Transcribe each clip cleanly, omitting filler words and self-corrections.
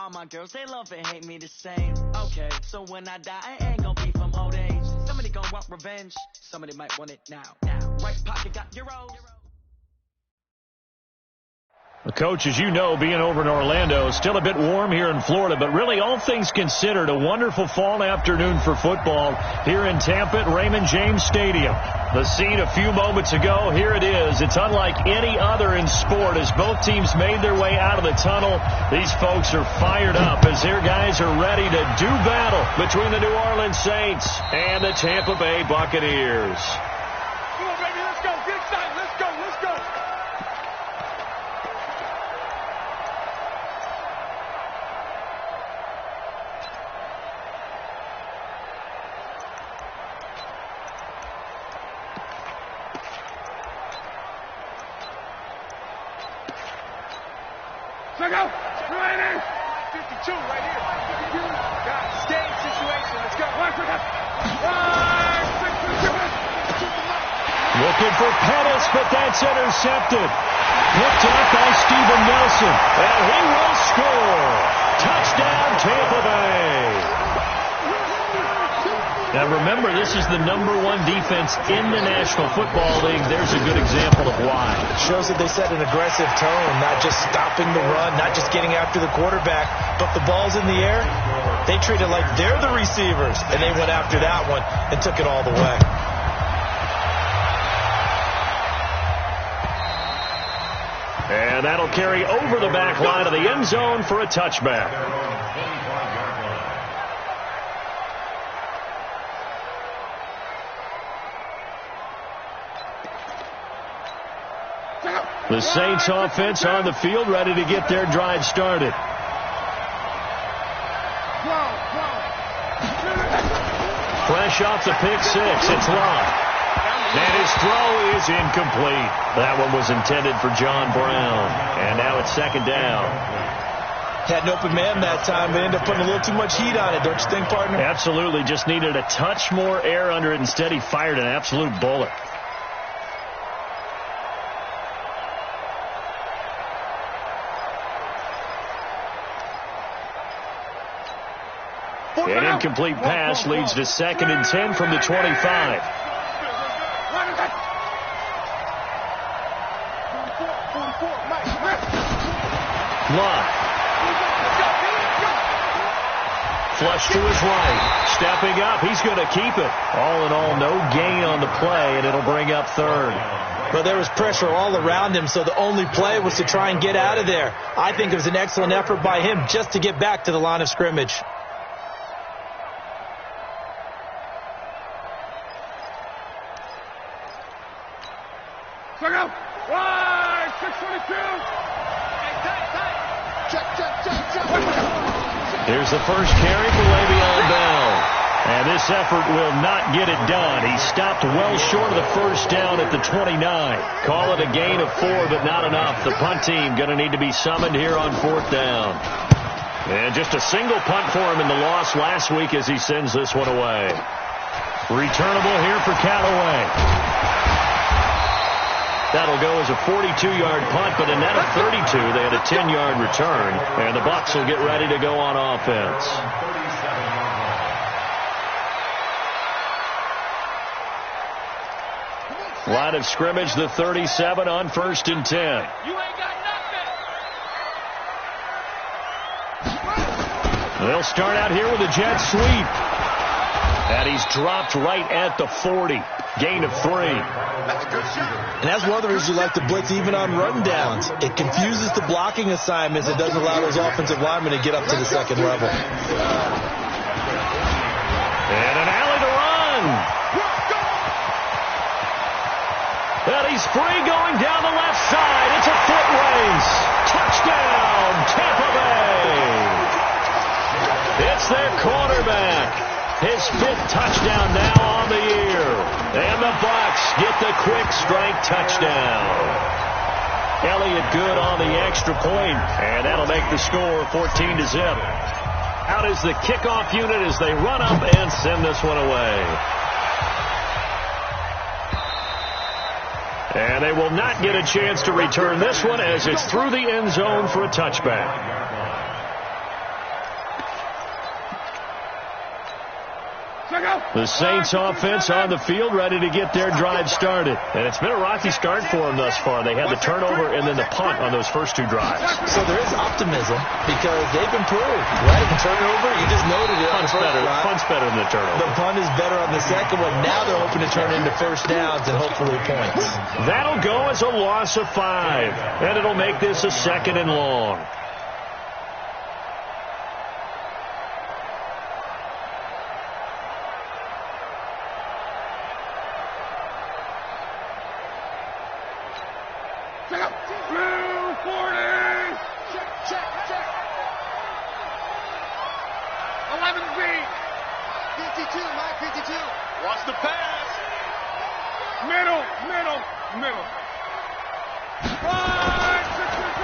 All my girls, they love and hate me the same. Okay, so when I die, I ain't gonna be from old age. Somebody gonna want revenge, somebody might want it now. Right pocket got euros. The coach, as you know, being over in Orlando, still a bit warm here in Florida, but really all things considered, a wonderful fall afternoon for football here in Tampa at Raymond James Stadium. The scene a few moments ago, here it is. It's unlike any other in sport as both teams made their way out of the tunnel. These folks are fired up as their guys are ready to do battle between the New Orleans Saints and the Tampa Bay Buccaneers. Come on, baby, let's go. Get excited. Let's go. Let's go. Check out. Ready. 52 right here. Got a stage situation. Let's go. Looking for Pettis, but that's intercepted. Picked up by Steven Nelson, and he will score. Touchdown, Tampa Bay. Now remember, this is the #1 defense in the National Football League. There's a good example of why. Shows that they set an aggressive tone, not just stopping the run, not just getting after the quarterback, but the ball's in the air. They treat it like they're the receivers, and they went after that one and took it all the way. And that'll carry over the back line of the end zone for a touchback. The Saints offense on the field, ready to get their drive started. Fresh off the pick six, it's Lott. And his throw is incomplete. That one was intended for John Brown. And now it's second down. Had an open man that time, but ended up putting a little too much heat on it, don't you think, partner? Absolutely. Just needed a touch more air under it. Instead, he fired an absolute bullet. An incomplete pass leads to 2nd and 10 from the 25. Lott. Flush to his right. Stepping up. He's going to keep it. All in all, no gain on the play, and it'll bring up 3rd. Well, there was pressure all around him, so the only play was to try and get out of there. I think it was an excellent effort by him just to get back to the line of scrimmage. Check out. Right, 622. Here's the first carry for Le'Veon Bell. And this effort will not get it done. He stopped well short of the first down at the 29. Call it a gain of 4, but not enough. The punt team going to need to be summoned here on 4th down. And just a single punt for him in the loss last week as he sends this one away. Returnable here for Callaway. That'll go as a 42-yard punt, but a net of 32. They had a 10-yard return, and the Bucs will get ready to go on offense. Line of scrimmage, the 37 on 1st and 10. You ain't got nothing. They'll start out here with a jet sweep. And he's dropped right at the 40. Gain of 3. And that's one of the reasons you like to blitz even on run downs. It confuses the blocking assignments. It doesn't allow those offensive linemen to get up to the 2nd level. And an alley to run. And he's free going down the left side. It's a foot race. Touchdown, Tampa Bay. It's their quarterback. His 5th touchdown now on the year. And the Bucs get the quick strike touchdown. Elliott good on the extra point, and that'll make the score 14-0. Out is the kickoff unit as they run up and send this one away. And they will not get a chance to return this one as it's through the end zone for a touchback. The Saints offense on the field, ready to get their drive started. And it's been a rocky start for them thus far. They had the turnover and then the punt on those first two drives. So there is optimism because they've improved, right? The turnover, you just noted it. Punt's better than the turnover. The punt is better on the second one. Now they're hoping to turn into first downs and hopefully points. That'll go as a loss of 5. And it'll make this a 2nd and long.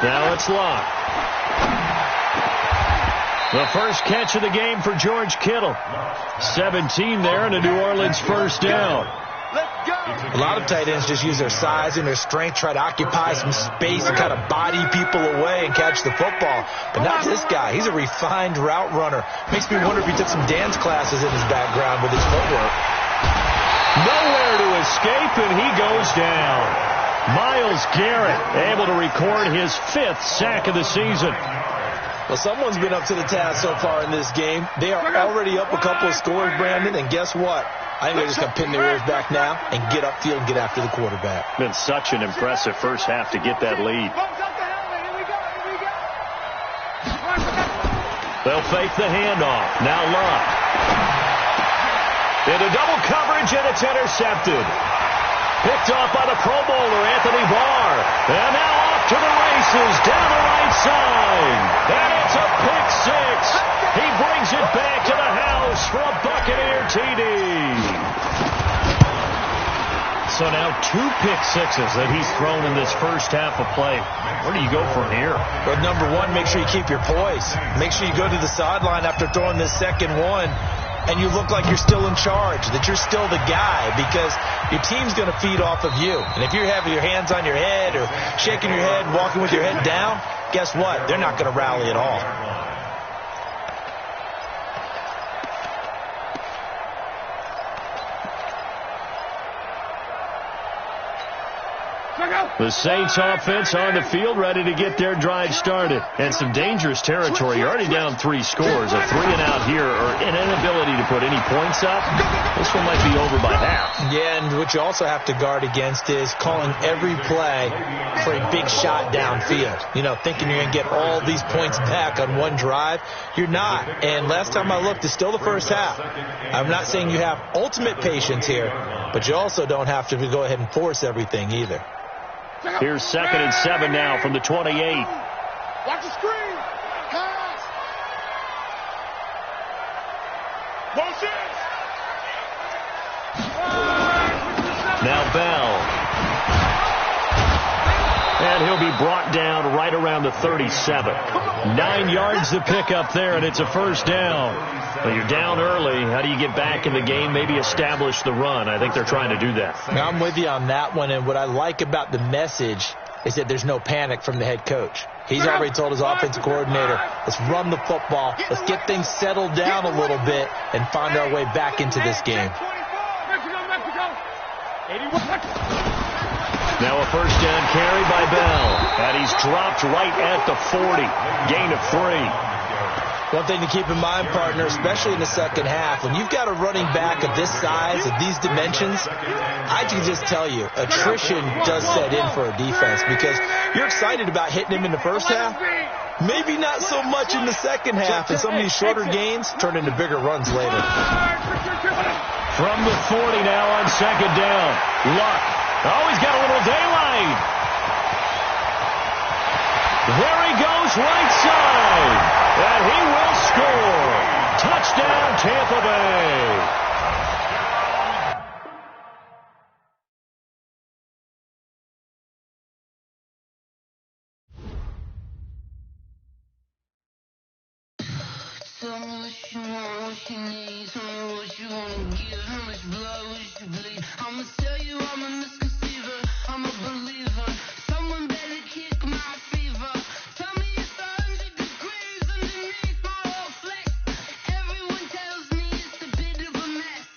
Now it's Locke. The first catch of the game for George Kittle. 17 there and a New Orleans first down. A lot of tight ends just use their size and their strength, try to occupy some space and kind of body people away and catch the football. But not this guy. He's a refined route runner. Makes me wonder if he took some dance classes in his background with his footwork. Nowhere to escape, and he goes down. Myles Garrett able to record his 5th sack of the season. Well, someone's been up to the task so far in this game. They are already up a couple of scores, Brandon, and guess what? I think they're just going to pin their ears back now and get upfield and get after the quarterback. Been such an impressive first half to get that lead. They'll fake the handoff. Now Locke. Into double coverage, and it's intercepted. Picked off by the Pro Bowler, Anthony Barr. And now off to the races, down the right side. And it's a pick 6. He brings it back to the house for a Buccaneer TD. So now 2 pick 6s that he's thrown in this first half of play. Where do you go from here? Well, number one, make sure you keep your poise. Make sure you go to the sideline after throwing this second one. And you look like you're still in charge, that you're still the guy, because your team's going to feed off of you. And if you're having your hands on your head or shaking your head, walking with your head down, guess what? They're not going to rally at all. The Saints offense on the field, ready to get their drive started. And some dangerous territory. You're already down 3 scores. A 3-and-out here, or an inability to put any points up. This one might be over by half. Yeah, and what you also have to guard against is calling every play for a big shot downfield. You know, thinking you're going to get all these points back on one drive. You're not. And last time I looked, it's still the first half. I'm not saying you have ultimate patience here, but you also don't have to go ahead and force everything either. Here's 2nd and 7 now from the 28. Watch the screen. Pass. Motion. Now Bell. And he'll be brought down right around the 37. 9 yards to pick up there, and it's a first down. Well, you're down early. How do you get back in the game, maybe establish the run? I think they're trying to do that. Now, I'm with you on that one, and what I like about the message is that there's no panic from the head coach. He's already told his offensive coordinator, let's run the football, let's get things settled down a little bit, and find our way back into this game. Now a first down carry by Bell. And he's dropped right at the 40. Gain of 3. One thing to keep in mind, partner, especially in the second half, when you've got a running back of this size, of these dimensions, I can just tell you, attrition does set in for a defense because you're excited about hitting him in the first half. Maybe not so much in the second half, and some of these shorter gains turn into bigger runs later. From the 40 now on second down. Luck. Oh, he's got a little daylight. There he goes, right side. And he will score. Touchdown, Tampa Bay. Tell me what you want, what you need. Tell me what you want to give. How much blood would you bleed? I'ma tell you I'm a misconceiver. I'm a believer. Someone better kick my fever. Tell me it's 100 degrees underneath my whole flesh. Everyone tells me it's a bit of a mess.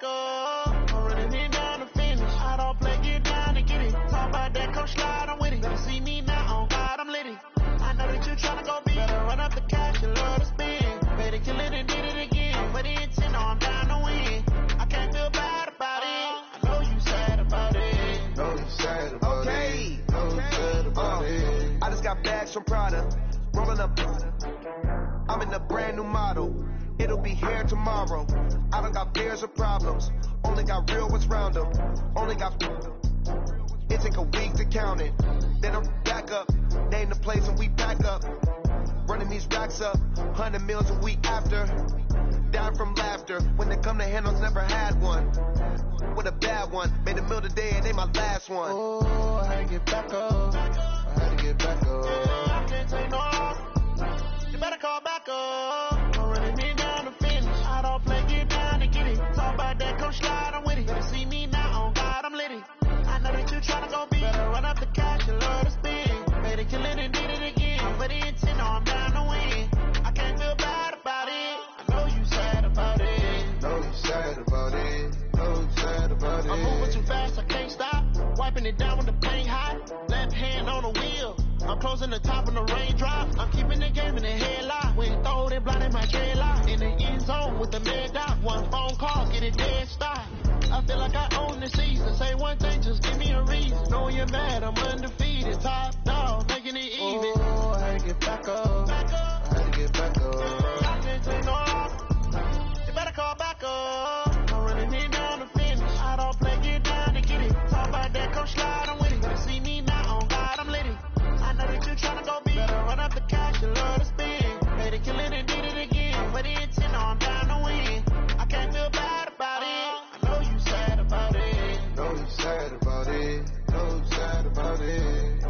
up. I'm running it down to finish. I don't play, get down to get it. Talk about that, come slide, I'm with it. Better see me now, on God, I'm litty. I know that you tryna go big. Better run up the cash, you love to spin. Better kill it and did it again. But the intent, I'm down to win. I can't feel bad about it. I know you sad about it. Know you sad about it. Know you sad about it. I just got bags from Prada. Rolling up. I'm in a brand new model. It'll be here tomorrow. I don't got fears or problems. Only got real ones round them. Only got. It take a week to count it. Then I'm back up. Name the place and we back up. Running these racks up. 100 meals a week after. Down from laughter. When they come to handles, never had one. With a bad one. Made a meal today and they my last one. Oh, I had to get back up. I had to get back up. I can't take no off. You better call back up. I'm running it down to finish. I don't play, get down to get it. Talk about that, come slide, I'm with it. Better see me now, on God, I'm litty. I know that you tryna go big. Better run up the cash, you love to spin. Better kill it and did it again. But the intent, I'm down to win. I can't feel bad about it. I know you sad about it. Know you sad about it. Know you sad about it. I'm moving too fast, I can't stop. Wiping it down when the paint hot. Left hand on the wheel. I'm closing the top when the raindrop. I'm keeping the game in the headlock. When throw it, blinding my headlock. In the end zone with the mid dot. One phone call, get it dead stop. I feel like I own the season. Say one thing, just give me a reason. Knowing you're mad, I'm undefeated. Top dog, making it even. Oh, I had to get back up. I had to get back up. I can't take no off. You better call back up. I'm running it down to finish. I don't play, get down to get it. Talk about that, come slide, I'm with it. Better see me now, on God, I'm litty. I know that you tryna go big. Better run up the cash, you love to spin. Better kill it and did it again. But the intent, I'm down to win. I can't feel bad about it. I know you sad about it. Know you sad about it. Know you sad about it.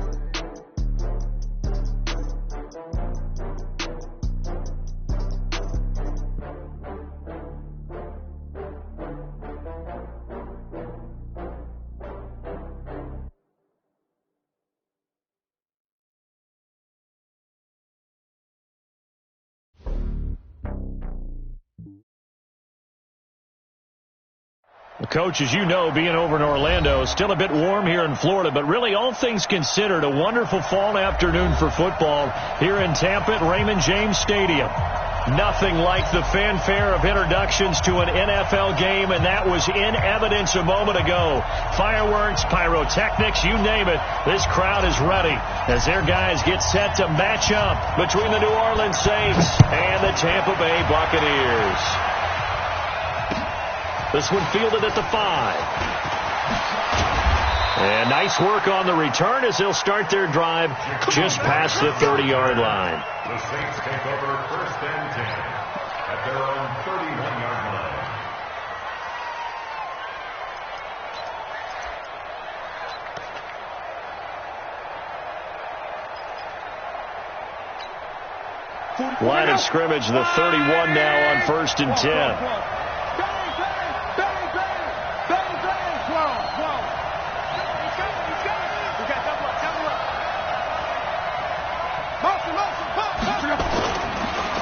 Coach, as you know, being over in Orlando, still a bit warm here in Florida, but really all things considered, a wonderful fall afternoon for football here in Tampa at Raymond James Stadium. Nothing like the fanfare of introductions to an NFL game, and that was in evidence a moment ago. Fireworks, pyrotechnics, you name it, this crowd is ready as their guys get set to match up between the New Orleans Saints and the Tampa Bay Buccaneers. This one fielded at the 5. And nice work on the return as they'll start their drive just past the 30-yard line. The Saints take over 1st and 10 at their own 31-yard line. Line of scrimmage, the 31 now on 1st and 10.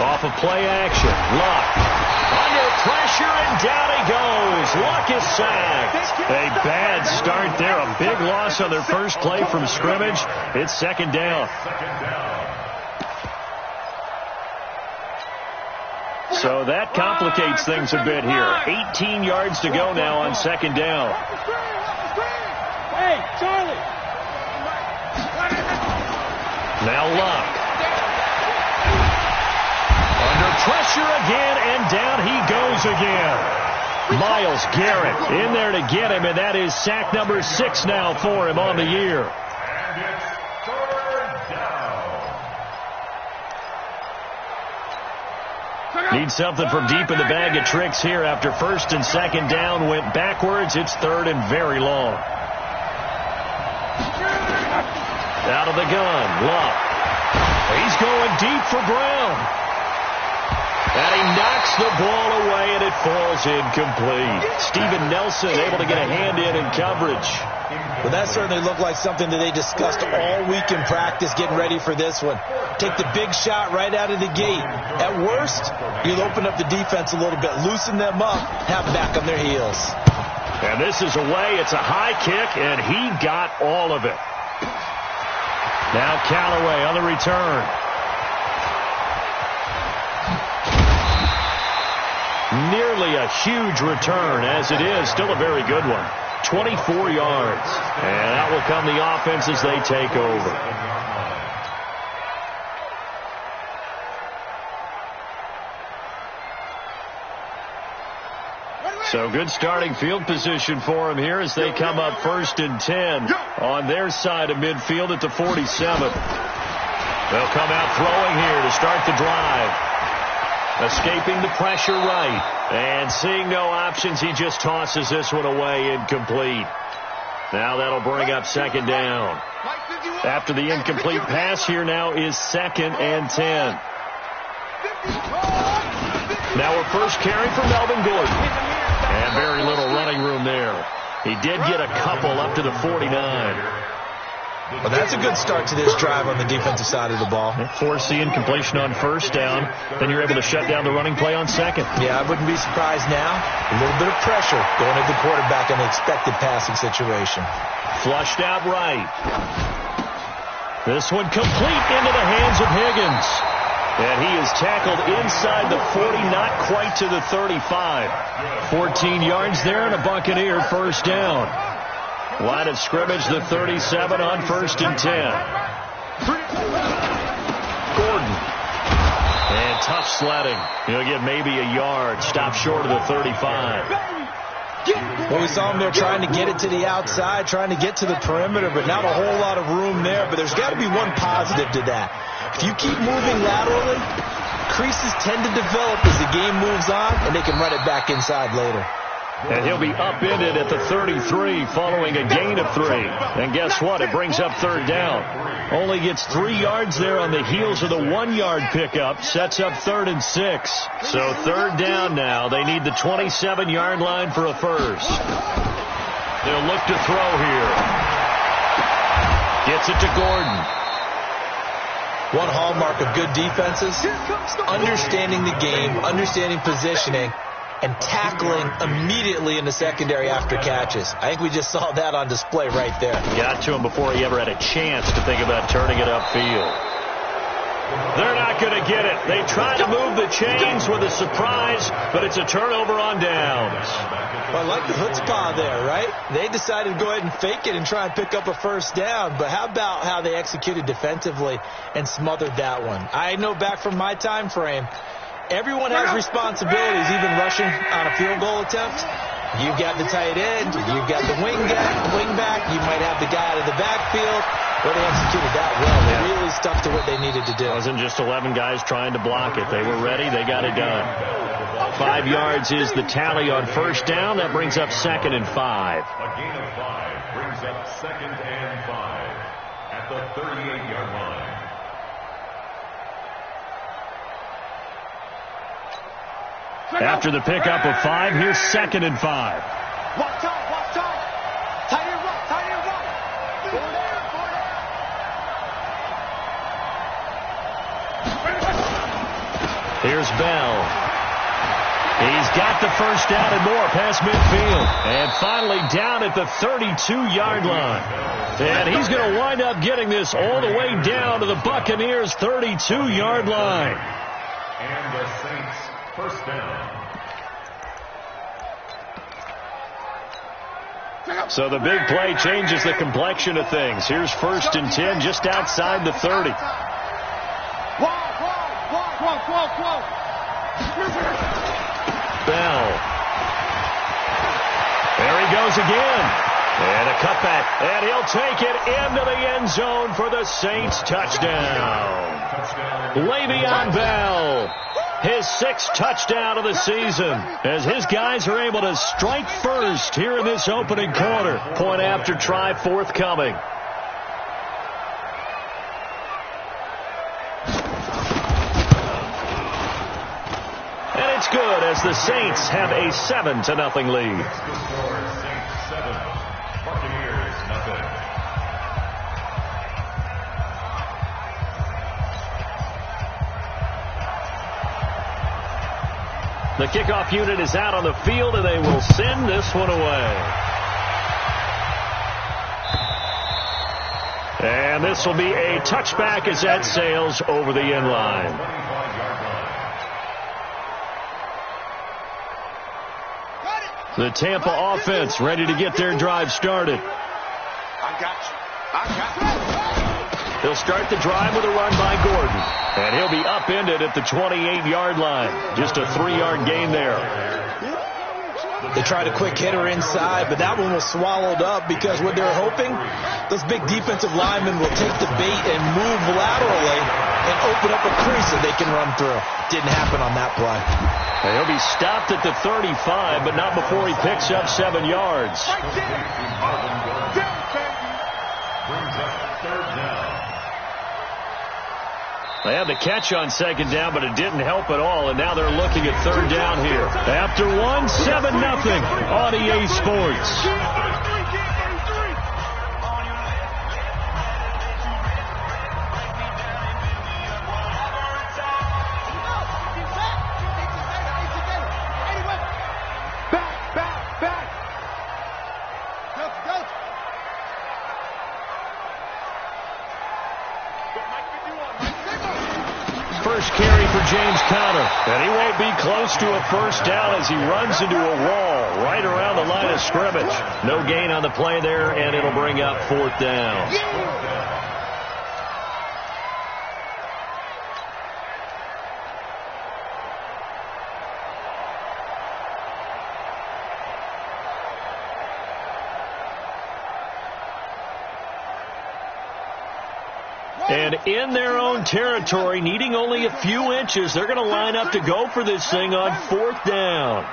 Off of play action. Luck under pressure, and down he goes. Luck is sacked. A bad start there. A big loss on their first play from scrimmage. It's 2nd down. So that complicates things a bit here. 18 yards to go now on 2nd down. Hey, Charlie. Now Luck. Pressure again, and down he goes again. Myles Garrett in there to get him, and that is sack number 6 now for him on the year. And it's 3rd down. Need something from deep in the bag of tricks here after 1st and 2nd down went backwards. It's 3rd and very long. Out of the gun, Luck. He's going deep for Brown. And he knocks the ball away, and it falls incomplete. Steven Nelson able to get a hand in coverage. Well, that certainly looked like something that they discussed all week in practice, getting ready for this one. Take the big shot right out of the gate. At worst, you'll open up the defense a little bit, loosen them up, have them back on their heels. And this is away. It's a high kick, and he got all of it. Now Callaway on the return. Nearly a huge return, as it is. Still a very good one. 24 yards. And out will come the offense as they take over. So good starting field position for him here as they come up 1st and 10 on their side of midfield at the 47. They'll come out throwing here to start the drive. Escaping the pressure right. And seeing no options, he just tosses this one away incomplete. Now that'll bring up 2nd down. After the incomplete pass, here now is 2nd and 10. Now a first carry for Melvin Gordon. And very little running room there. He did get a couple up to the 49. Well, that's a good start to this drive on the defensive side of the ball. Force the incompletion on 1st down. Then you're able to shut down the running play on 2nd. Yeah, I wouldn't be surprised now. A little bit of pressure going at the quarterback in the expected passing situation. Flushed out right. This one complete into the hands of Higgins. And he is tackled inside the 40, not quite to the 35. 14 yards there and a Buccaneer 1st down. Line of scrimmage, the 37 on 1st and 10. Gordon. And tough sledding. He'll get maybe a yard. Stop short of the 35. Well, we saw him there trying to get it to the outside, trying to get to the perimeter, but not a whole lot of room there. But there's got to be one positive to that. If you keep moving laterally, creases tend to develop as the game moves on, and they can run it back inside later. And he'll be upended at the 33 following a gain of 3. And guess what? It brings up 3rd down. Only gets 3 yards there on the heels of the 1-yard pickup. Sets up 3rd and 6. So 3rd down now. They need the 27-yard line for a first. They'll look to throw here. Gets it to Gordon. One hallmark of good defenses, understanding the game, understanding positioning, and tackling immediately in the secondary after catches. I think we just saw that on display right there. Got to him before he ever had a chance to think about turning it upfield. They're not going to get it. They try to move the chains with a surprise, but it's a turnover on downs. Well, I like the chutzpah there, right? They decided to go ahead and fake it and try and pick up a 1st down, but how about how they executed defensively and smothered that one? I know back from my time frame, everyone has responsibilities, even rushing on a field goal attempt. You've got the tight end, you've got the wing back, you might have the guy out of the backfield. Well, they executed that well. They really stuck to what they needed to do. It wasn't just 11 guys trying to block it. They were ready. They got it done. 5 yards is the tally on 1st down. That brings up 2nd and 5. A gain of 5 brings up 2nd and 5 at the 38-yard line. After the pickup of 5, here's 2nd and 5. Watch out. Tight end right. Here's Bell. He's got the 1st down and more past midfield. And finally down at the 32-yard line. And he's going to wind up getting this all the way down to the Buccaneers' 32-yard line. And the Saints 1st down. So the big play changes the complexion of things. Here's 1st and 10 just outside the 30. Bell. There he goes again. And a cutback. And he'll take it into the end zone for the Saints touchdown. Le'Veon Bell. His 6th touchdown of the season as his guys are able to strike first here in this opening quarter. Point after try forthcoming. good as the Saints have a 7-0 lead. Next to score, Saints 7, Buccaneers nothing. The kickoff unit is out on the field, and they will send this one away. And this will be a touchback as that sails over the end line. The Tampa offense ready to get their drive started. They'll start the drive with a run by Gordon. And he'll be upended at the 28-yard line. Just a 3-yard gain there. They tried a quick hitter inside, but that one was swallowed up because what they're hoping, those big defensive linemen will take the bait and move laterally and open up a crease that they can run through. Didn't happen on that play. And he'll be stopped at the 35, but not before he picks up 7 yards. Brings up third down. They had the catch on second down, but it didn't help at all, and now they're looking at third down here. After 7-0 on EA Sports. First carry for James Conner, and he won't be close to a first down as he runs into a wall right around the line of scrimmage. No gain on the play there, and it'll bring up fourth down. And in their own territory, needing only a few inches, they're going to line up to go for this thing on fourth down.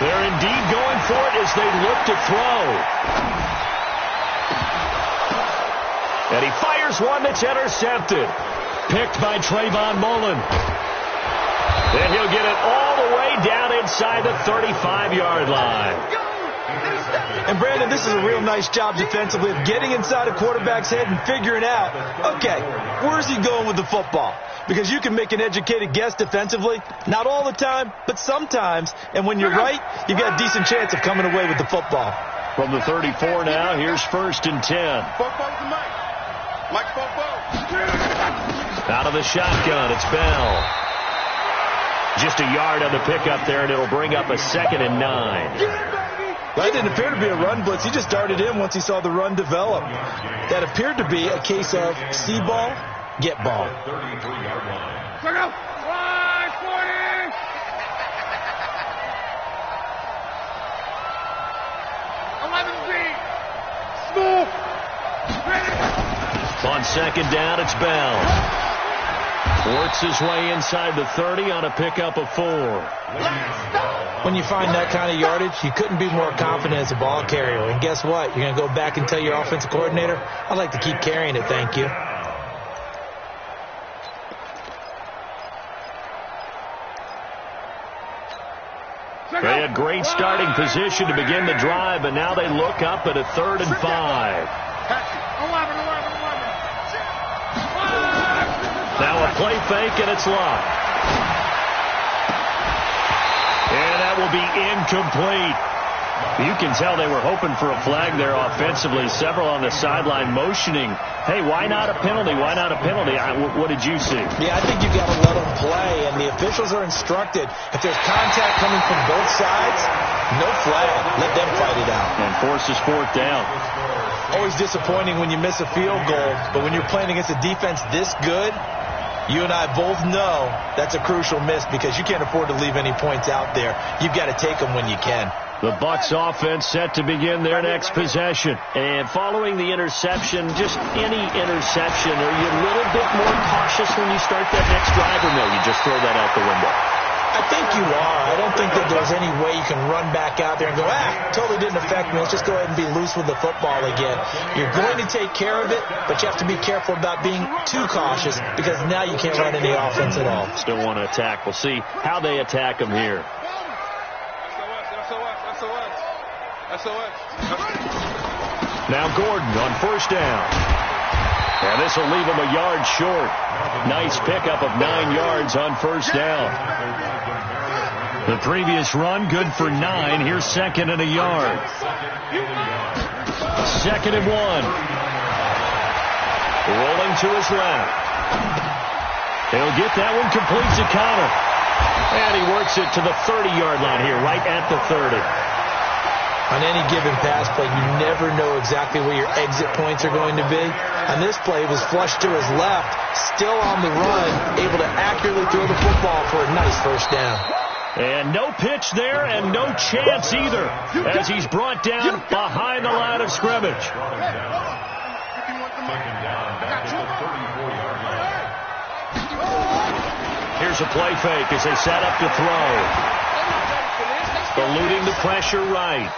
They're indeed going for it as they look to throw. And he fires one that's intercepted. Picked by Trayvon Mullen. And he'll get it all the way down inside the 35-yard line. And, Brandon, this is a real nice job defensively of getting inside a quarterback's head and figuring out, okay, where's he going with the football? Because you can make an educated guess defensively, not all the time, but sometimes. And when you're right, you've got a decent chance of coming away with the football. From the 34 now, here's 1st and 10. Out of the shotgun, it's Bell. Just a yard on the pickup there, and it'll bring up a 2nd and 9. That didn't appear to be a run blitz. He just darted in once he saw the run develop. That appeared to be a case of see ball, get ball. 33-yard line. Look out! 540! On second down, it's Bell. Works his way inside the 30 on a pickup of 4. When you find that kind of yardage, you couldn't be more confident as a ball carrier. And guess what? You're going to go back and tell your offensive coordinator, I'd like to keep carrying it, thank you. They had great starting position to begin the drive, but now they look up at a 3rd and 5. Now a play fake, and it's locked. And that will be incomplete. You can tell they were hoping for a flag there offensively. Several on the sideline motioning, hey, why not a penalty? Why not a penalty? What did you see? Yeah, I think you've got to let them play, and the officials are instructed. If there's contact coming from both sides, no flag. Let them fight it out. And forces fourth down. Always disappointing when you miss a field goal, but when you're playing against a defense this good, you and I both know that's a crucial miss because you can't afford to leave any points out there. You've got to take them when you can. The Bucs offense set to begin their next possession. And following the interception, just any interception, are you a little bit more cautious when you start that next drive, or no, you just throw that out the window? I think you are. I don't think that there's there's any way you can run back out there and go, totally didn't affect me. Let's just go ahead and be loose with the football again. You're going to take care of it, but you have to be careful about being too cautious because now you can't run any offense at all. Still want to attack. We'll see how they attack them here. Now Gordon on first down. And this will leave him a yard short. Nice pickup of 9 yards on first down. The previous run, good for 9. Here's second and a yard. 2nd and 1. Rolling to his left. He'll get that one complete to Connor. And he works it to the 30-yard line here, right at the 30. On any given pass play, you never know exactly where your exit points are going to be. On this play, it was flushed to his left, still on the run, able to accurately throw the football for a nice first down. And no pitch there and no chance either as he's brought down behind the line of scrimmage. Here's a play fake as they set up to throw. Eluding the pressure right.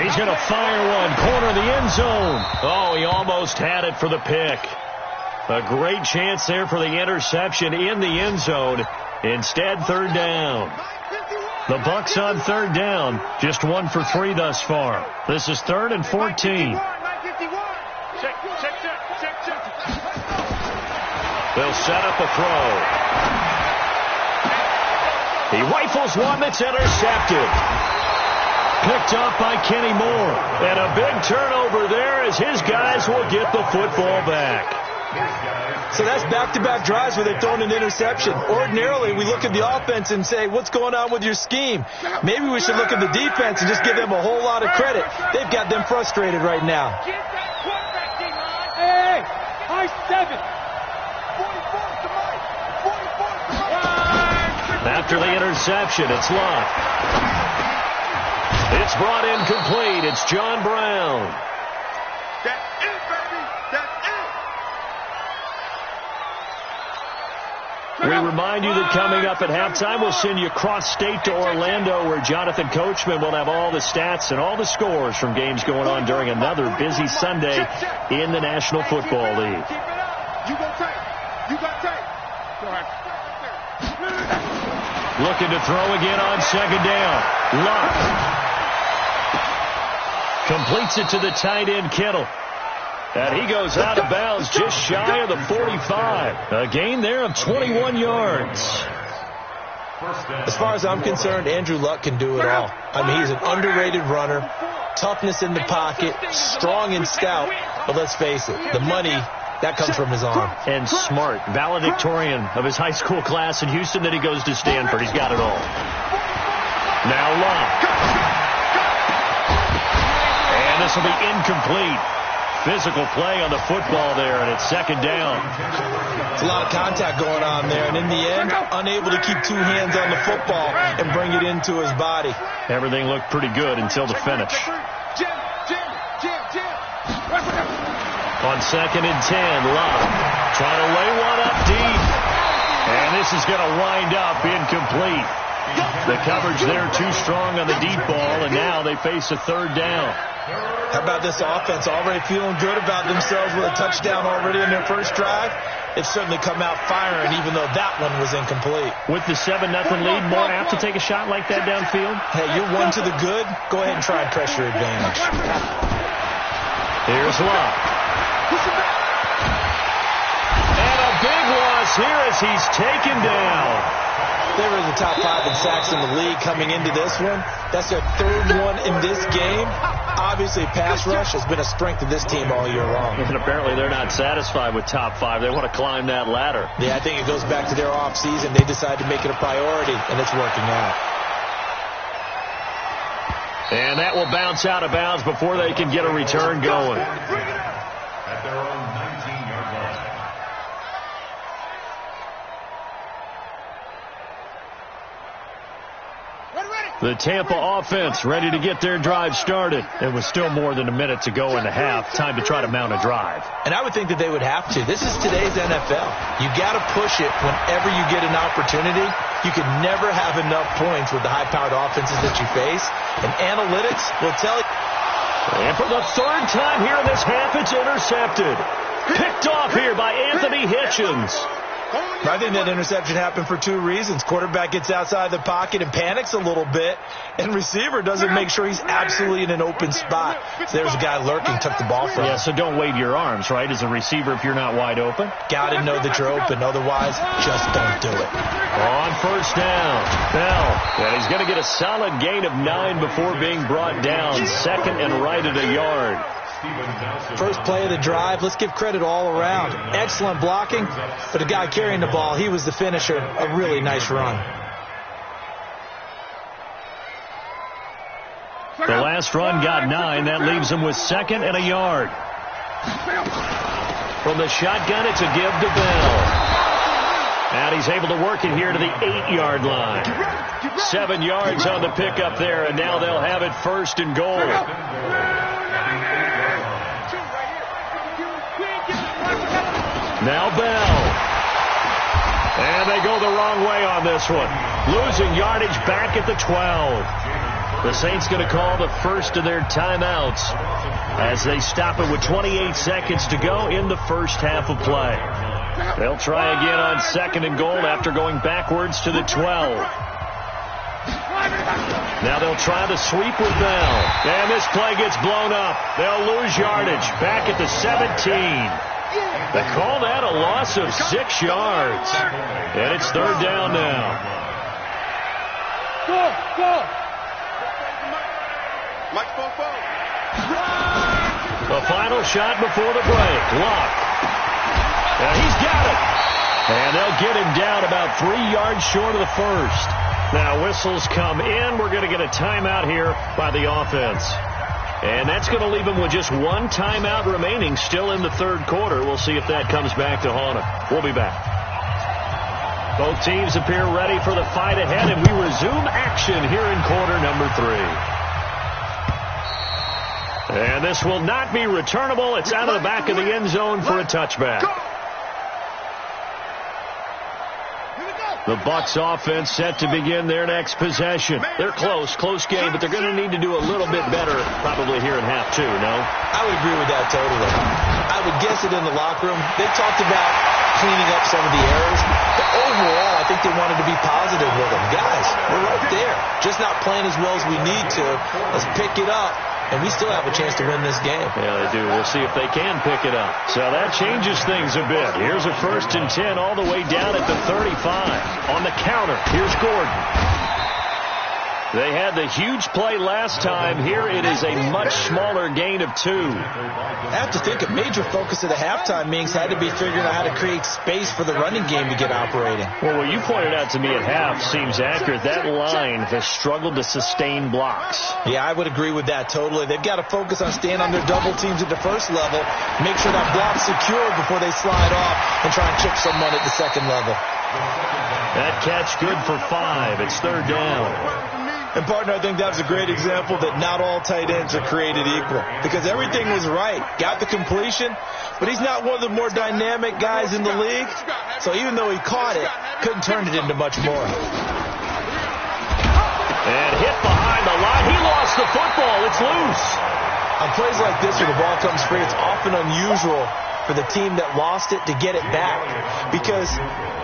He's going to fire one. Corner of the end zone. Oh, he almost had it for the pick. A great chance there for the interception in the end zone. Instead, third down. The Bucks on third down. Just 1 for 3 thus far. This is 3rd and 14. They'll set up a throw. He rifles one that's intercepted. Picked up by Kenny Moore. And a big turnover there as his guys will get the football back. So that's back-to-back drives where they've thrown an interception. Ordinarily, we look at the offense and say, what's going on with your scheme? Maybe we should look at the defense and just give them a whole lot of credit. They've got them frustrated right now. Hey, high 7. 44. After the interception, it's Lott. It's brought in complete. It's John Brown. That's it, baby. That's it. We remind you that coming up at halftime, we'll send you cross-state to Orlando, where Jonathan Coachman will have all the stats and all the scores from games going on during another busy Sunday in the National Football League. You got tight. You got tight. Go ahead. Looking to throw again on second down. Lott completes it to the tight end, Kittle. And he goes out of bounds just shy of the 45. A gain there of 21 yards. As far as I'm concerned, Andrew Luck can do it all. I mean, he's an underrated runner, toughness in the pocket, strong and stout. But let's face it, the money, that comes from his arm. And smart, valedictorian of his high school class in Houston. Then he goes to Stanford. He's got it all. Now Luck. And this will be incomplete. Physical play on the football there, and it's second down. It's a lot of contact going on there, and in the end, unable to keep 2 hands on the football and bring it into his body. Everything looked pretty good until the finish. On 2nd and 10, Lott trying to lay one up deep. And this is going to wind up incomplete. The coverage there too strong on the deep ball, and now they face a third down. How about this offense already feeling good about themselves with a touchdown already in their first drive? They've certainly come out firing, even though that one was incomplete. With the 7-0 lead, more apt to take a shot like that downfield? Hey, you're 1 to the good. Go ahead and try and press your advantage. Here's Lott. And a big loss here as he's taken down. They were in the top 5 in sacks in the league coming into this one. That's their 3rd one in this game. Obviously, pass rush has been a strength of this team all year long. And apparently they're not satisfied with top 5. They want to climb that ladder. Yeah, I think it goes back to their offseason. They decided to make it a priority, and it's working out. And that will bounce out of bounds before they can get a return going. At their own 19-yard line. Ready, ready. The Tampa offense ready to get their drive started. It was still more than a minute to go in the half. Time to try to mount a drive. And I would think that they would have to. This is today's NFL. You got to push it whenever you get an opportunity. You can never have enough points with the high-powered offenses that you face. And analytics will tell you. And for the third time here in this half, it's intercepted. Picked off here by Anthony Hitchens. I think that interception happened for two reasons. Quarterback gets outside the pocket and panics a little bit, and receiver doesn't make sure he's absolutely in an open spot. So there's a guy lurking, took the ball from him. Yeah, so don't wave your arms, right, as a receiver if you're not wide open. Got to know that you're open. Otherwise, just don't do it. On first down, Bell. And he's going to get a solid gain of 9 before being brought down. Second and right at a yard. First play of the drive, let's give credit all around. Excellent blocking, but the guy carrying the ball, he was the finisher. A really nice run. The last run got 9. That leaves him with second and a yard. From the shotgun, it's a give to Bell. And he's able to work it here to the 8-yard line. 7 yards on the pickup there, and now they'll have it first and goal. Now Bell. And they go the wrong way on this one. Losing yardage back at the 12. The Saints going to call the first of their timeouts as they stop it with 28 seconds to go in the first half of play. They'll try again on second and goal after going backwards to the 12. Now they'll try the sweep with Bell. And this play gets blown up. They'll lose yardage back at the 17. They call that a loss of 6 yards. And it's third down now. Go. The final shot before the break. Luck. And he's got it. And they'll get him down about 3 yards short of the first. Now whistles come in. We're going to get a timeout here by the offense. And that's going to leave him with just 1 timeout remaining still in the third quarter. We'll see if that comes back to haunt him. We'll be back. Both teams appear ready for the fight ahead, and we resume action here in quarter number 3. And this will not be returnable. It's out of the back of the end zone for a touchback. The Bucs offense set to begin their next possession. They're close game, but they're going to need to do a little bit better probably here in half 2, no? I would agree with that totally. I would guess it in the locker room. They talked about cleaning up some of the errors, but overall, I think they wanted to be positive with them. Guys, we're right there. Just not playing as well as we need to. Let's pick it up. And we still have a chance to win this game. Yeah, they do. We'll see if they can pick it up. So that changes things a bit. Here's a 1st and 10 all the way down at the 35. On the counter, here's Gordon. They had the huge play last time. Here it is a much smaller gain of 2. I have to think a major focus of the halftime meetings had to be figuring out how to create space for the running game to get operating. Well, what you pointed out to me at half seems accurate. That line has struggled to sustain blocks. Yeah, I would agree with that totally. They've got to focus on staying on their double teams at the first level, make sure that block's secure before they slide off and try and chip someone at the second level. That catch good for 5. It's third down. And, partner, I think that was a great example that not all tight ends are created equal. Because everything was right. Got the completion, but he's not one of the more dynamic guys in the league. So even though he caught it, couldn't turn it into much more. And hit behind the line. He lost the football. It's loose. On plays like this where the ball comes free, it's often unusual for the team that lost it to get it back. Because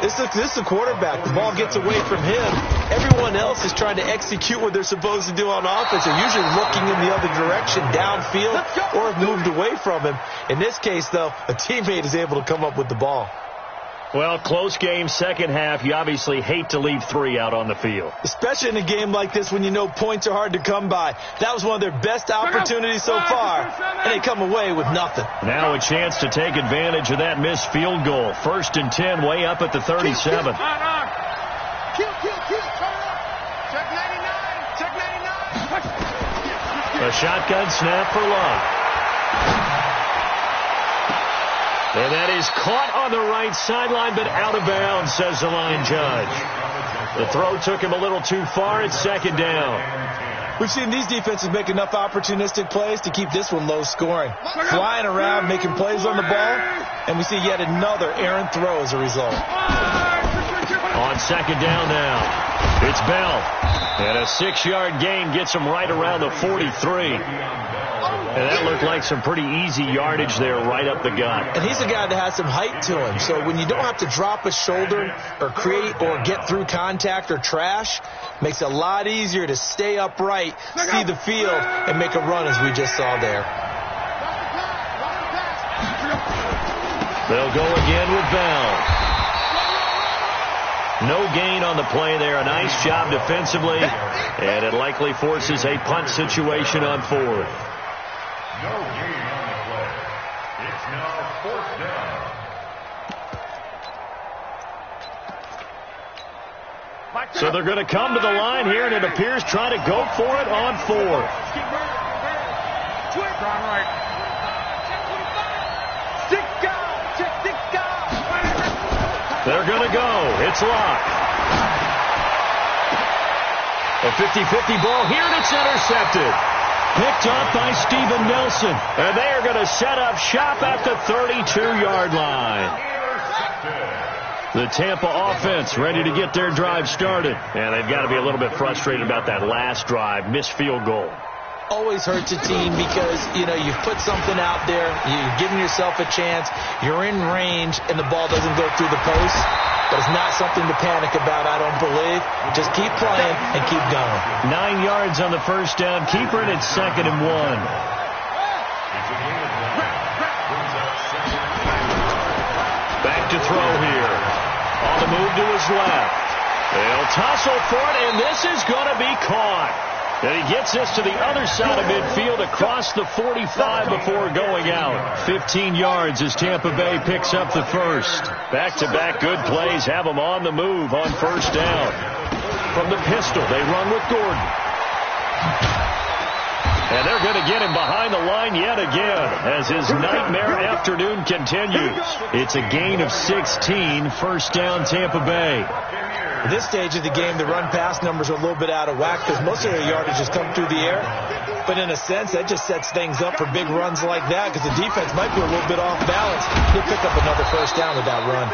this is the quarterback. The ball gets away from him. Everyone else is trying to execute what they're supposed to do on offense. They're usually looking in the other direction, downfield, or have moved away from him. In this case, though, a teammate is able to come up with the ball. Well, close game, second half. You obviously hate to leave 3 out on the field. Especially in a game like this when you know points are hard to come by. That was one of their best opportunities so far, and they come away with nothing. Now a chance to take advantage of that missed field goal. 1st and 10, way up at the 37. Check 99. A shotgun snap for Luck. And that is caught on the right sideline, but out of bounds, says the line judge. The throw took him a little too far. It's second down. We've seen these defenses make enough opportunistic plays to keep this one low scoring. Flying around, making plays on the ball, and we see yet another errant throw as a result. On second down now, it's Bell. And a 6-yard gain gets him right around the 43. And that looked like some pretty easy yardage there right up the gut. And he's a guy that has some height to him. So when you don't have to drop a shoulder or create or get through contact or trash, makes it a lot easier to stay upright, see the field, and make a run as we just saw there. They'll go again with Bell. No gain on the play there. A nice job defensively. And it likely forces a punt situation on fourth. No gain on the play. It's now fourth down. So they're going to come to the line here, and it appears trying to go for it on fourth. They're going to go. It's locked. A 50-50 ball here, and it's intercepted. Picked up by Steven Nelson. And they are going to set up shop at the 32-yard line. The Tampa offense ready to get their drive started. And they've got to be a little bit frustrated about that last drive. Missed field goal. Always hurts a team because, you've put something out there, you've given yourself a chance, you're in range, and the ball doesn't go through the post. But it's not something to panic about, I don't believe. Just keep playing and keep going. 9 yards on the first down. Keeper, and it's 2nd and 1. Back to throw here. On the move to his left. They'll tussle for it, and this is going to be caught. And he gets this to the other side of midfield across the 45 before going out. 15 yards as Tampa Bay picks up the first. Back-to-back good plays have them on the move on first down. From the pistol, they run with Gordon. And they're going to get him behind the line yet again as his nightmare afternoon continues. It's a gain of 16, first down Tampa Bay. At this stage of the game, the run-pass numbers are a little bit out of whack because most of their yardage has come through the air. But in a sense, that just sets things up for big runs like that because the defense might be a little bit off balance. He'll pick up another first down with that run.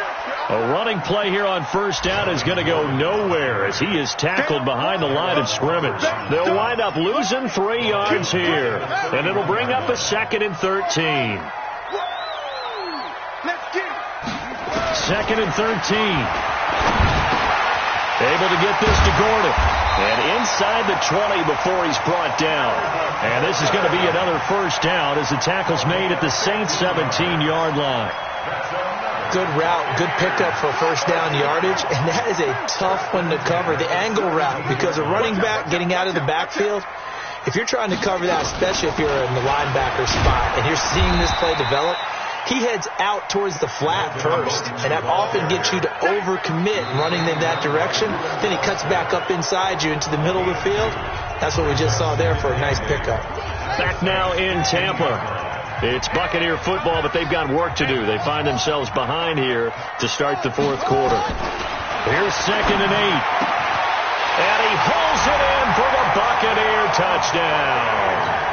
A running play here on first down is going to go nowhere as he is tackled behind the line of scrimmage. They'll wind up losing 3 yards here, and it'll bring up a 2nd and 13. 2nd and 13. Able to get this to Gordon. And inside the 20 before he's brought down. And this is going to be another first down as the tackle's made at the Saints' 17-yard line. Good route, good pickup for first down yardage, and that is a tough one to cover, the angle route, because a running back getting out of the backfield, if you're trying to cover that, especially if you're in the linebacker spot, and you're seeing this play develop, he heads out towards the flat first, and that often gets you to overcommit running in that direction. Then he cuts back up inside you into the middle of the field. That's what we just saw there for a nice pickup. Back now in Tampa. It's Buccaneer football, but they've got work to do. They find themselves behind here to start the fourth quarter. Here's 2nd and 8. And he pulls it in for the Buccaneer touchdown.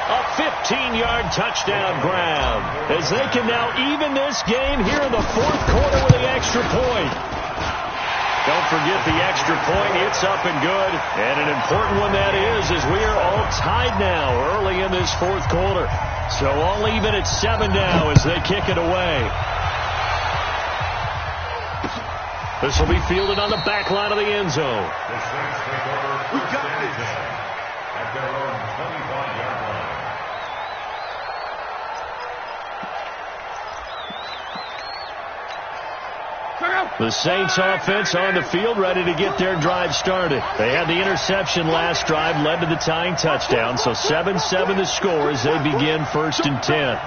A 15-yard touchdown grab as they can now even this game here in the fourth quarter with the extra point. Don't forget the extra point. It's up and good. And an important one that is as we are all tied now early in this fourth quarter. So all even at 7 now as they kick it away. This will be fielded on the back line of the end zone. We got this. At their own 25-yard line. The Saints offense on the field ready to get their drive started. They had the interception last drive, led to the tying touchdown. So 7-7 the score as they begin 1st and 10.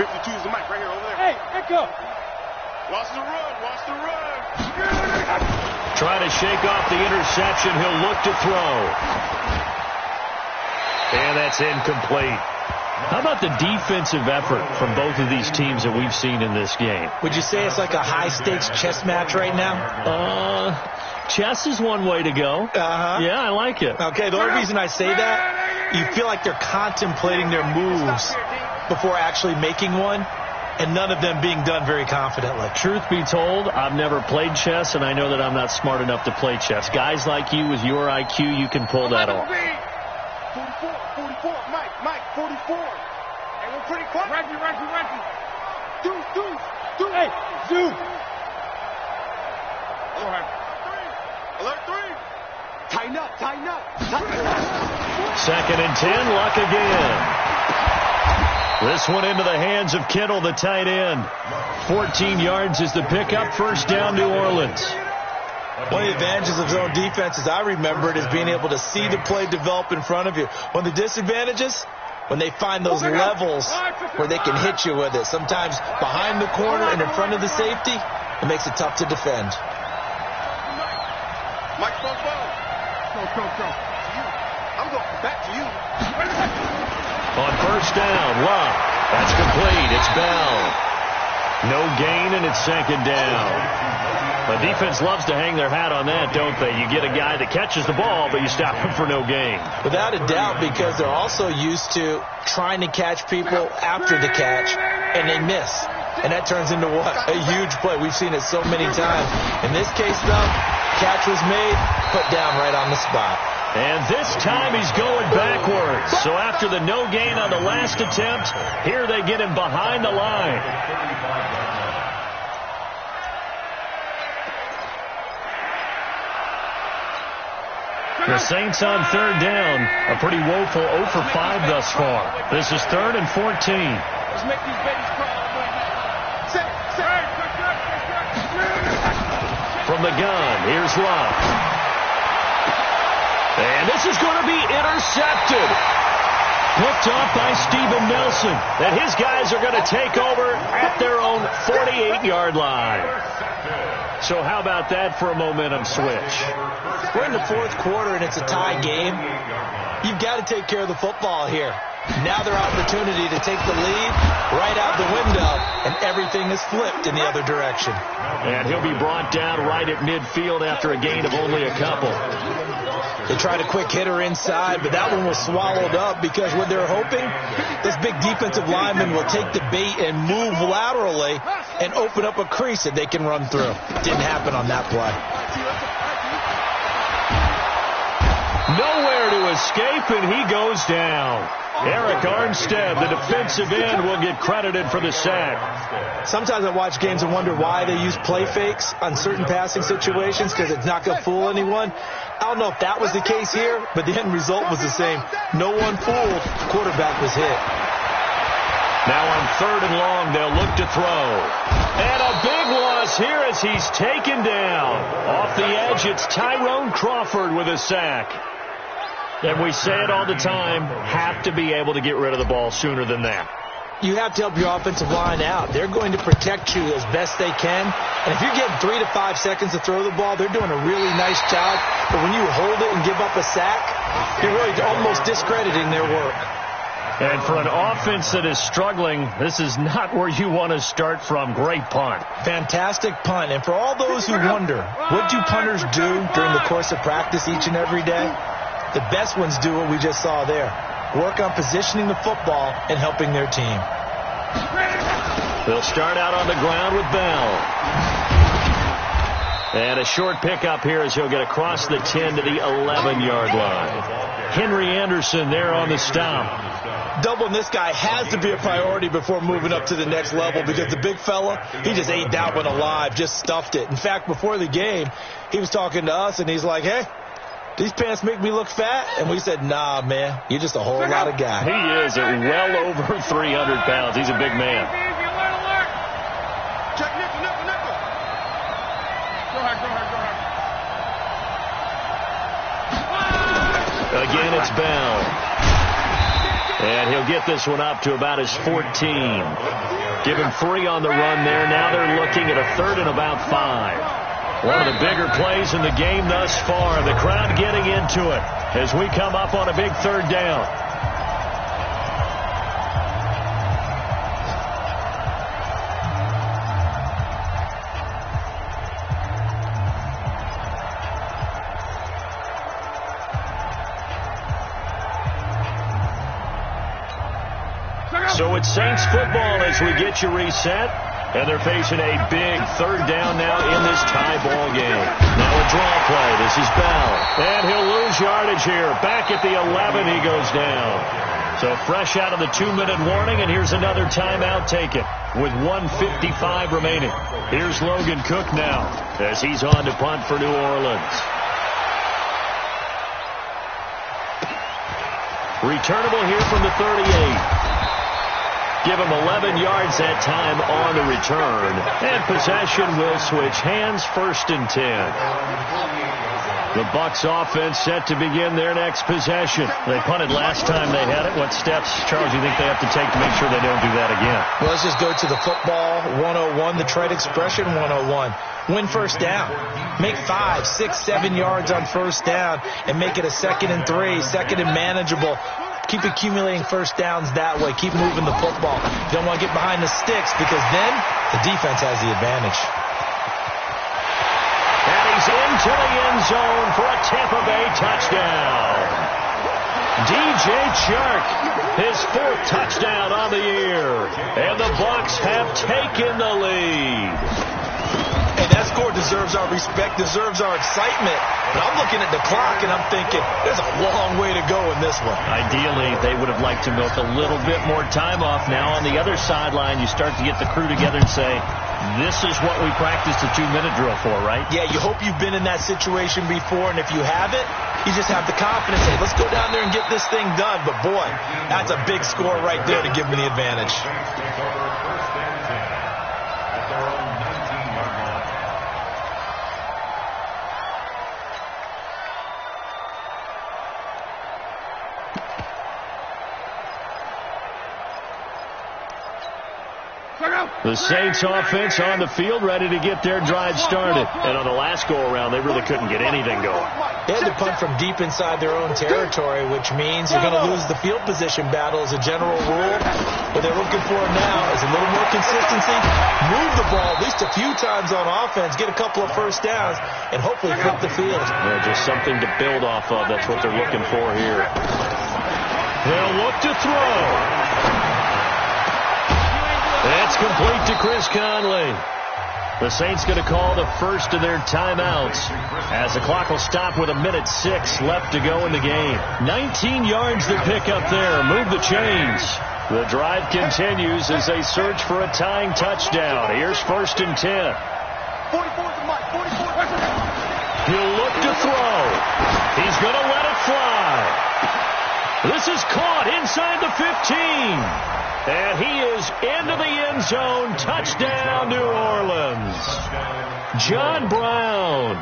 52 is the mic right here over there. Hey, echo. Watch the run. Watch the run. Trying to shake off the interception. He'll look to throw. And that's incomplete. How about the defensive effort from both of these teams that we've seen in this game? Would you say it's like a high-stakes chess match right now? Chess is one way to go. Yeah, I like it. Okay, the only reason I say that, you feel like they're contemplating their moves before actually making one, and none of them being done very confidently. Truth be told, I've never played chess, and I know that I'm not smart enough to play chess. Guys like you with your IQ, you can pull that off. 44, Mike, 44. Hey, we're pretty close. Reggie. Do. Hey, do. Alert 3. Tighten up. 2nd and 10, Luck again. This one into the hands of Kittle, the tight end. 14 yards is the pickup. First down, New Orleans. One of the advantages of zone defense, as I remember it, is being able to see the play develop in front of you. One of the disadvantages, when they find those levels where they can hit you with it. Sometimes behind the corner and in front of the safety, it makes it tough to defend. Mike, go. I'm going back to you. On first down, Luck. That's complete. It's Bell. No gain, and it's 2nd down. The defense loves to hang their hat on that, don't they? You get a guy that catches the ball, but you stop him for no gain. Without a doubt, because they're also used to trying to catch people after the catch, and they miss. And that turns into what? A huge play. We've seen it so many times. In this case, though, catch was made, put down right on the spot. And this time he's going backwards. So after the no gain on the last attempt, here they get him behind the line. The Saints on 3rd down. A pretty woeful 0 for 5 thus far. This is 3rd and 14. Let's make these babies crawl. From the gun, here's Luck. And this is going to be intercepted. Picked off by Steven Nelson. And his guys are going to take over at their own 48-yard line. So how about that for a momentum switch? We're in the 4th quarter, and it's a tie game. You've got to take care of the football here. Now their opportunity to take the lead right out the window, and everything is flipped in the other direction. And he'll be brought down right at midfield after a gain of only a couple. They tried a quick hitter inside, but that one was swallowed up because what they're hoping, this big defensive lineman will take the bait and move laterally and open up a crease that they can run through. Didn't happen on that play. Nowhere to escape, and he goes down. Eric Armstead, the defensive end, will get credited for the sack. Sometimes I watch games and wonder why they use play fakes on certain passing situations because it's not going to fool anyone. I don't know if that was the case here, but the end result was the same. No one fooled. The quarterback was hit. Now on 3rd and long, they'll look to throw. And a big loss here as he's taken down. Off the edge, it's Tyrone Crawford with a sack. And we say it all the time, have to be able to get rid of the ball sooner than that. You have to help your offensive line out. They're going to protect you as best they can. And if you're getting 3 to 5 seconds to throw the ball, they're doing a really nice job. But when you hold it and give up a sack, you're really almost discrediting their work. And for an offense that is struggling, this is not where you want to start from. Great punt. Fantastic punt. And for all those who wonder, what do punters do during the course of practice each and every day? The best ones do what we just saw there. Work on positioning the football and helping their team. They'll start out on the ground with Bell. And a short pickup here as he'll get across the 10 to the 11-yard line. Henry Anderson there on the stop. Doubling this guy has to be a priority before moving up to the next level because the big fella, he just ate that one alive, just stuffed it. In fact, before the game, he was talking to us, and he's like, hey, these pants make me look fat? And we said, nah, man, you're just a whole lot of guy. He is at well over 300 pounds. He's a big man. Check nickel. Go ahead. Again, it's Bell. And he'll get this one up to about his 14. Give him 3 on the run there. Now they're looking at a 3rd and about 5. One of the bigger plays in the game thus far. The crowd getting into it as we come up on a big 3rd down. So it's Saints football as we get you reset. And they're facing a big third down now in this tie ball game. Now a draw play. This is Bell. And he'll lose yardage here. Back at the 11, he goes down. So fresh out of the 2-minute warning, and here's another timeout taken with 1:55 remaining. Here's Logan Cook now as he's on to punt for New Orleans. Returnable here from the 38. Give him 11 yards that time on the return. And possession will switch hands, 1st and 10. The Bucs offense set to begin their next possession. They punted last time they had it. What steps, Charles, do you think they have to take to make sure they don't do that again? Well, let's just go to the football 101, the trade expression 101. Win first down. Make 5, 6, 7 yards on first down and make it a 2nd and 3, 2nd and manageable. Keep accumulating first downs that way. Keep moving the football. You don't want to get behind the sticks because then the defense has the advantage. And he's into the end zone for a Tampa Bay touchdown. DJ Chark, his 4th touchdown on the year. And the Bucs have taken the lead. Hey, that score deserves our respect, deserves our excitement. But I'm looking at the clock, and I'm thinking, there's a long way to go in this one. Ideally, they would have liked to milk a little bit more time off. Now, on the other sideline, you start to get the crew together and say, this is what we practiced a 2-minute drill for, right? Yeah, you hope you've been in that situation before, and if you haven't, you just have the confidence, hey, let's go down there and get this thing done. But, boy, that's a big score right there to give them the advantage. The Saints offense on the field ready to get their drive started. And on the last go-around, they really couldn't get anything going. They had to punt from deep inside their own territory, which means you're going to lose the field position battle as a general rule. What they're looking for now is a little more consistency, move the ball at least a few times on offense, get a couple of first downs, and hopefully flip the field. Yeah, just something to build off of. That's what they're looking for here. They'll look to throw. That's complete to Chris Conley. The Saints going to call the first of their timeouts as the clock will stop with 1:06 left to go in the game. 19 yards to pick up there. Move the chains. The drive continues as they search for a tying touchdown. Here's 1st and 10. He'll look to throw. He's going to let it fly. This is caught inside the 15. And he is into the end zone. Touchdown, New Orleans. John Brown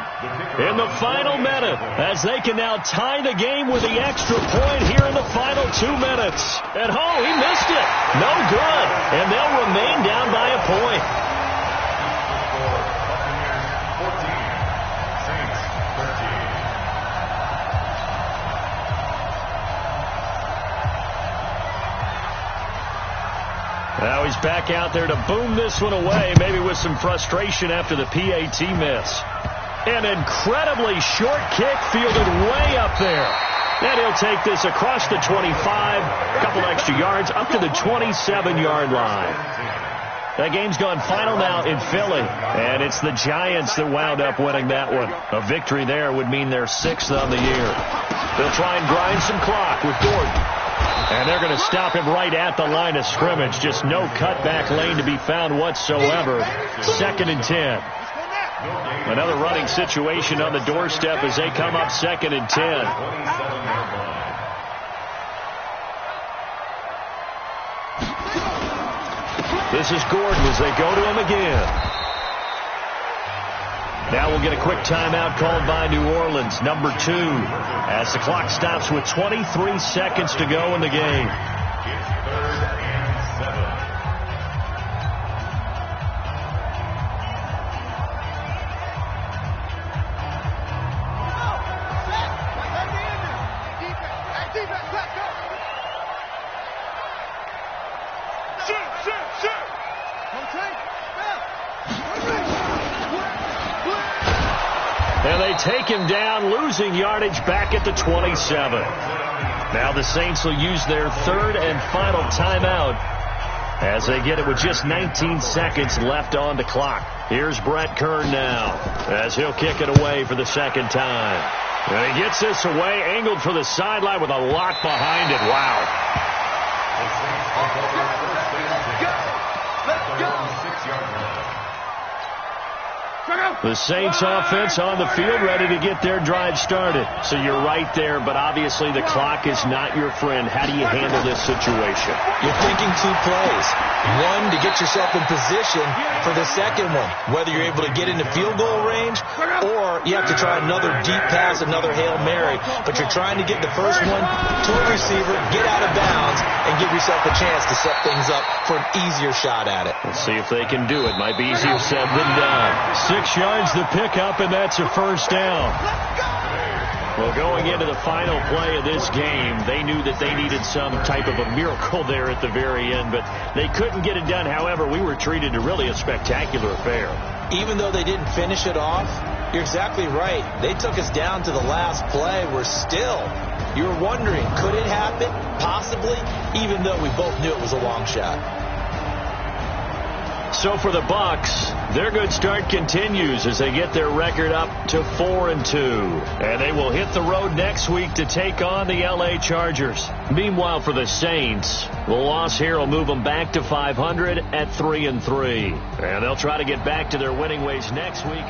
in the final minute as they can now tie the game with the extra point here in the final 2 minutes. And he missed it. No good. And they'll remain down by a point. Now he's back out there to boom this one away, maybe with some frustration after the PAT miss. An incredibly short kick fielded way up there. And he'll take this across the 25, a couple extra yards, up to the 27-yard line. That game's gone final now in Philly, and it's the Giants that wound up winning that one. A victory there would mean they're 6th on the year. They'll try and grind some clock with Gordon. And they're going to stop him right at the line of scrimmage. Just no cutback lane to be found whatsoever. 2nd and 10. Another running situation on the doorstep as they come up 2nd and 10. This is Gordon as they go to him again. Now we'll get a quick timeout called by New Orleans, number 2, as the clock stops with 23 seconds to go in the game. And they take him down, losing yardage back at the 27. Now the Saints will use their 3rd and final timeout as they get it with just 19 seconds left on the clock. Here's Brett Kern now as he'll kick it away for the second time. And he gets this away, angled for the sideline with a lot behind it. Wow. The Saints offense on the field, ready to get their drive started. So you're right there, but obviously the clock is not your friend. How do you handle this situation? You're thinking two plays. One, to get yourself in position for the second one, whether you're able to get into field goal range or you have to try another deep pass, another Hail Mary. But you're trying to get the first one to a receiver, get out of bounds, and give yourself a chance to set things up for an easier shot at it. Let's see if they can do it. Might be easier said than done. 6 yards the pickup, and that's a first down. Well, going into the final play of this game, they knew that they needed some type of a miracle there at the very end, but they couldn't get it done. However, we were treated to really a spectacular affair. Even though they didn't finish it off, you're exactly right. They took us down to the last play. We're still, you were wondering, could it happen? Possibly, even though we both knew it was a long shot. So for the Bucs, their good start continues as they get their record up to 4-2. And they will hit the road next week to take on the LA Chargers. Meanwhile, for the Saints, the loss here will move them back to 500 at 3-3. And they'll try to get back to their winning ways next week.